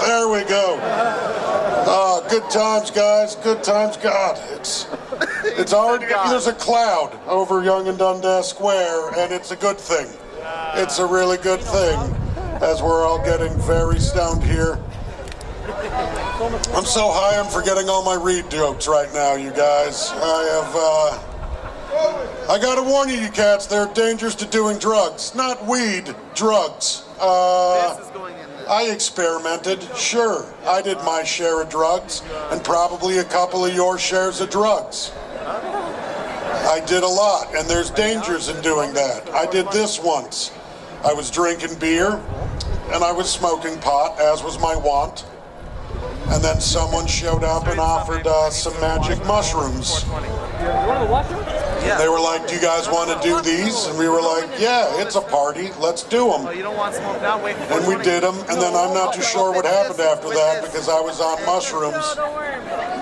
There we go. Good times, guys. Good times. God, it's already, there's a cloud over Young and Dundas Square, and it's a good thing. It's a really good thing, as we're all getting very stoned here. I'm so high, I'm forgetting all my Reed jokes right now, you guys. I gotta warn you cats, there are dangers to doing drugs. Not weed, drugs. I experimented, sure. I did my share of drugs, and probably a couple of your shares of drugs. I did a lot, and there's dangers in doing that. I did this once. I was drinking beer, and I was smoking pot, as was my wont. And then someone showed up and offered some magic mushrooms. They were like, do you guys want to do these? And we were like, yeah, it's a party, let's do them. And we did them, and then I'm not too sure what happened after that because I was on mushrooms.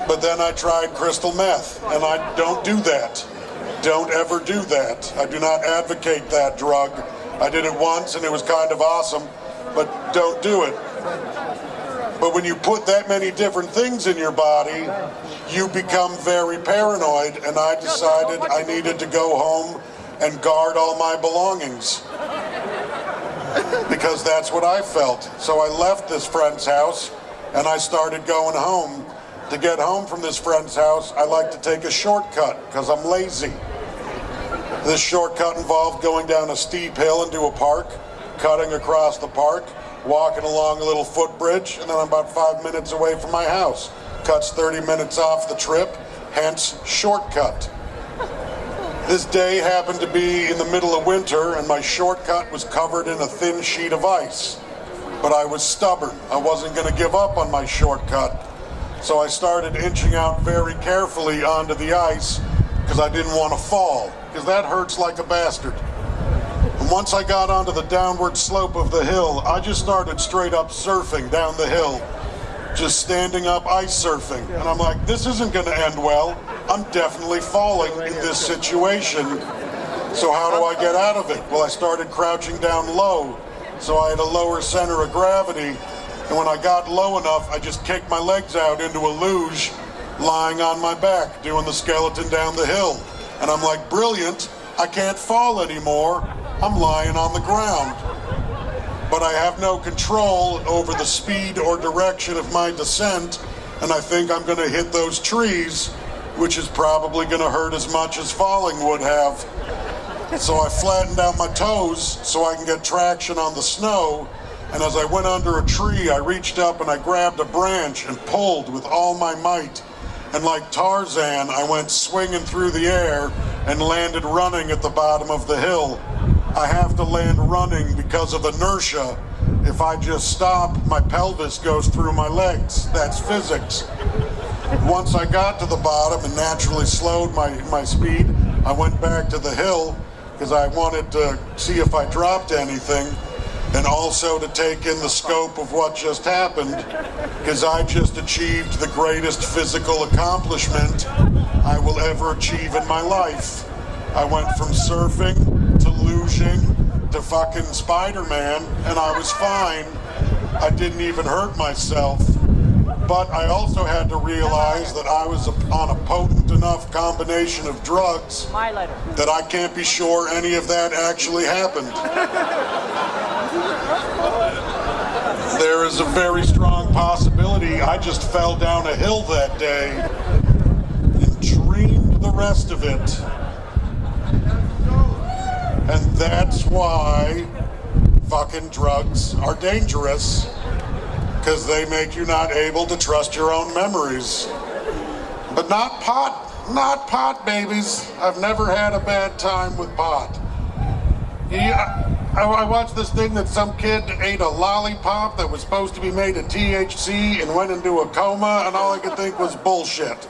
But then I tried crystal meth, and I don't do that. Don't ever do that. I do not advocate that drug. I did it once, and it was kind of awesome, but don't do it. But when you put that many different things in your body, you become very paranoid, and I decided I needed to go home and guard all my belongings. Because that's what I felt. So I left this friend's house, and I started going home. To get home from this friend's house, I like to take a shortcut, because I'm lazy. This shortcut involved going down a steep hill into a park, cutting across the park, walking along a little footbridge, and then I'm about 5 minutes away from my house. Cuts 30 minutes off the trip, hence shortcut. This day happened to be in the middle of winter, and my shortcut was covered in a thin sheet of ice. But I was stubborn. I wasn't going to give up on my shortcut. So I started inching out very carefully onto the ice because I didn't want to fall, because that hurts like a bastard. And once I got onto the downward slope of the hill, I just started straight up surfing down the hill. Just standing up ice surfing. And I'm like, this isn't going to end well. I'm definitely falling in this situation. So how do I get out of it? Well, I started crouching down low. So I had a lower center of gravity. And when I got low enough, I just kicked my legs out into a luge, lying on my back, doing the skeleton down the hill. And I'm like, brilliant. I can't fall anymore. I'm lying on the ground. But I have no control over the speed or direction of my descent, and I think I'm going to hit those trees, which is probably going to hurt as much as falling would have. So I flattened out my toes so I can get traction on the snow, and as I went under a tree, I reached up and I grabbed a branch and pulled with all my might. And like Tarzan, I went swinging through the air and landed running at the bottom of the hill. I have to land running because of inertia. If I just stop, my pelvis goes through my legs. That's physics. Once I got to the bottom and naturally slowed my speed, I went back to the hill because I wanted to see if I dropped anything, and also to take in the scope of what just happened, because I just achieved the greatest physical accomplishment I will ever achieve in my life. I went from surfing to luging to fucking Spider-Man, and I was fine. I didn't even hurt myself. But I also had to realize that I was on a potent enough combination of drugs that I can't be sure any of that actually happened. There is a very strong possibility I just fell down a hill that day and dreamed the rest of it. And that's why fucking drugs are dangerous, because they make you not able to trust your own memories. But not pot, babies. I've never had a bad time with pot. I watched this thing that some kid ate a lollipop that was supposed to be made of THC and went into a coma, and all I could think was bullshit.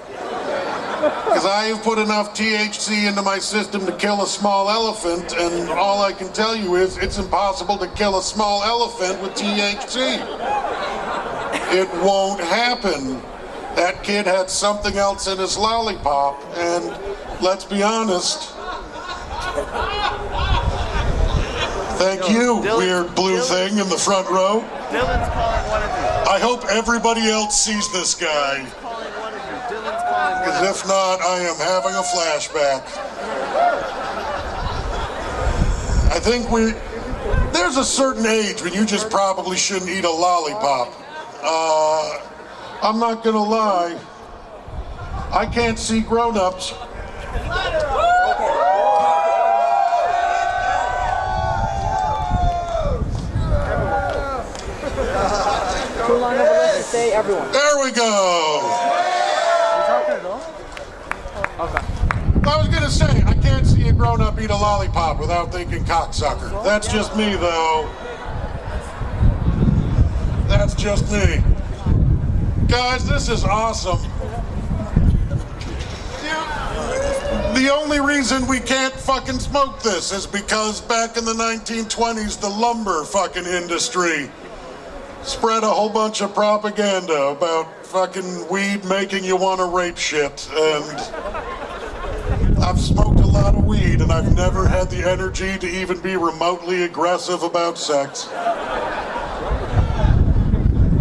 Because I have put enough THC into my system to kill a small elephant, and all I can tell you is it's impossible to kill a small elephant with THC. It won't happen. That kid had something else in his lollipop, and let's be honest. Thank you, weird blue thing in the front row. Dylan's calling one of you. I hope everybody else sees this guy. Because if not, I am having a flashback. I think there's a certain age when you just probably shouldn't eat a lollipop. I'm not gonna lie. I can't see grown-ups. Too long of a list to say everyone. There we go. Okay. I was gonna say, I can't see a grown-up eat a lollipop without thinking cocksucker. That's just me, though. That's just me. Guys, this is awesome. The only reason we can't fucking smoke this is because back in the 1920s, the lumber fucking industry spread a whole bunch of propaganda about fucking weed making you want to rape shit, and I've smoked a lot of weed and I've never had the energy to even be remotely aggressive about sex.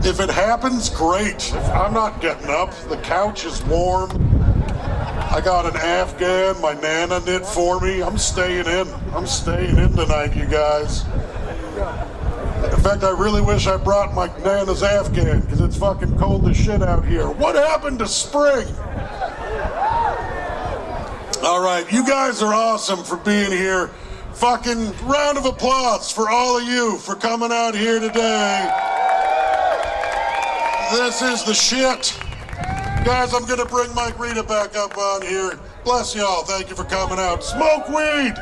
If it happens, great. If I'm not getting up, the couch is warm. I got an Afghan my Nana knit for me. I'm staying in. I'm staying in tonight, you guys. In fact, I really wish I brought my Nana's Afghan, because it's fucking cold as shit out here. What happened to spring? All right, you guys are awesome for being here. Fucking round of applause for all of you for coming out here today. This is the shit. Guys, I'm gonna bring Mike Rita back up on here. Bless y'all, thank you for coming out. Smoke weed!